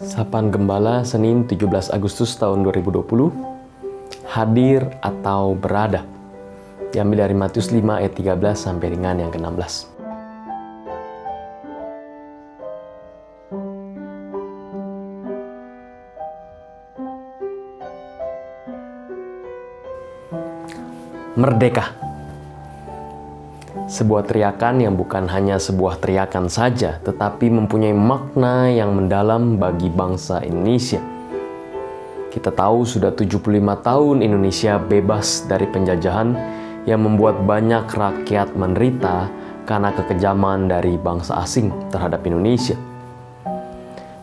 Sapaan Gembala Senin 17 Agustus tahun 2020. Hadir atau berada. Diambil dari Matius 5 ayat 13 sampai dengan yang ke-16. Merdeka. Sebuah teriakan yang bukan hanya sebuah teriakan saja, tetapi mempunyai makna yang mendalam bagi bangsa Indonesia. Kita tahu sudah 75 tahun Indonesia bebas dari penjajahan yang membuat banyak rakyat menderita karena kekejaman dari bangsa asing terhadap Indonesia.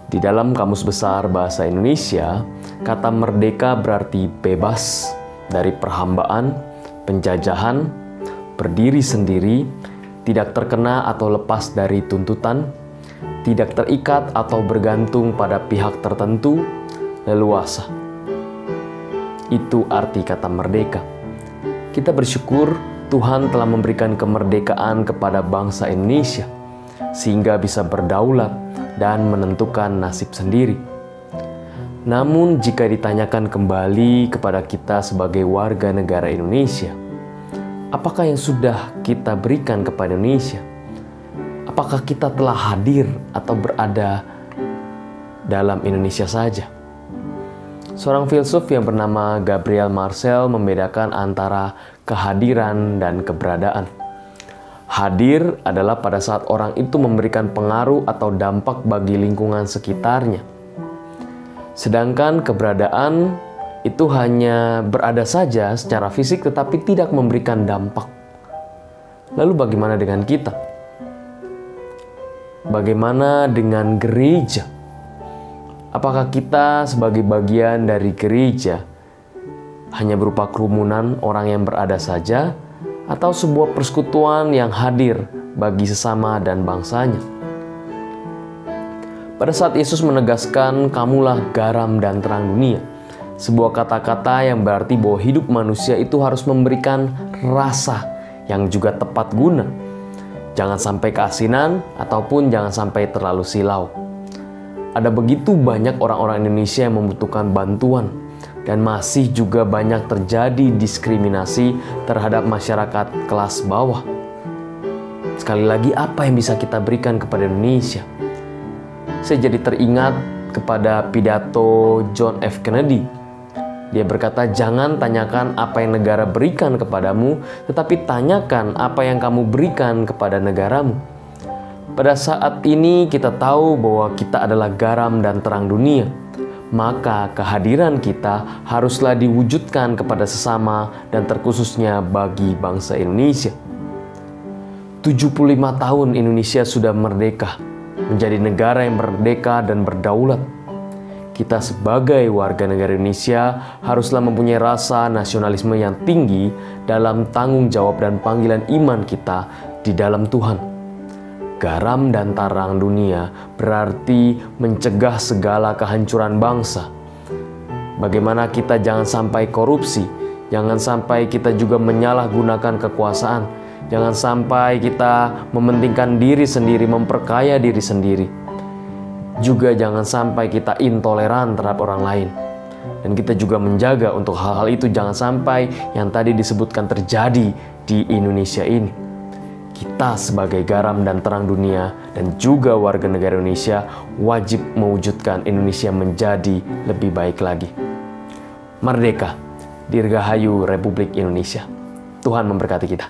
Di dalam Kamus Besar Bahasa Indonesia, kata merdeka berarti bebas dari perhambaan, penjajahan, berdiri sendiri, tidak terkena atau lepas dari tuntutan, tidak terikat atau bergantung pada pihak tertentu, leluasa. Itu arti kata merdeka. Kita bersyukur Tuhan telah memberikan kemerdekaan kepada bangsa Indonesia, sehingga bisa berdaulat dan menentukan nasib sendiri. Namun jika ditanyakan kembali kepada kita sebagai warga negara Indonesia, apakah yang sudah kita berikan kepada Indonesia? Apakah kita telah hadir atau berada dalam Indonesia saja? Seorang filsuf yang bernama Gabriel Marcel membedakan antara kehadiran dan keberadaan. Hadir adalah pada saat orang itu memberikan pengaruh atau dampak bagi lingkungan sekitarnya. Sedangkan keberadaan itu hanya berada saja secara fisik tetapi tidak memberikan dampak. Lalu bagaimana dengan kita? Bagaimana dengan gereja? Apakah kita sebagai bagian dari gereja hanya berupa kerumunan orang yang berada saja, atau sebuah persekutuan yang hadir bagi sesama dan bangsanya? Pada saat Yesus menegaskan, "Kamulah garam dan terang dunia," sebuah kata-kata yang berarti bahwa hidup manusia itu harus memberikan rasa yang juga tepat guna. Jangan sampai keasinan ataupun jangan sampai terlalu silau. Ada begitu banyak orang-orang Indonesia yang membutuhkan bantuan, dan masih juga banyak terjadi diskriminasi terhadap masyarakat kelas bawah. Sekali lagi, apa yang bisa kita berikan kepada Indonesia? Saya jadi teringat kepada pidato John F. Kennedy. Dia berkata, "Jangan tanyakan apa yang negara berikan kepadamu, tetapi tanyakan apa yang kamu berikan kepada negaramu." Pada saat ini kita tahu bahwa kita adalah garam dan terang dunia. Maka kehadiran kita haruslah diwujudkan kepada sesama dan terkhususnya bagi bangsa Indonesia. 75 tahun Indonesia sudah merdeka, menjadi negara yang merdeka dan berdaulat. Kita sebagai warga negara Indonesia haruslah mempunyai rasa nasionalisme yang tinggi dalam tanggung jawab dan panggilan iman kita di dalam Tuhan. Garam dan terang dunia berarti mencegah segala kehancuran bangsa. Bagaimana kita jangan sampai korupsi, jangan sampai kita juga menyalahgunakan kekuasaan, jangan sampai kita mementingkan diri sendiri, memperkaya diri sendiri. Juga jangan sampai kita intoleran terhadap orang lain. Dan kita juga menjaga untuk hal-hal itu jangan sampai yang tadi disebutkan terjadi di Indonesia ini. Kita sebagai garam dan terang dunia dan juga warga negara Indonesia wajib mewujudkan Indonesia menjadi lebih baik lagi. Merdeka, Dirgahayu Republik Indonesia. Tuhan memberkati kita.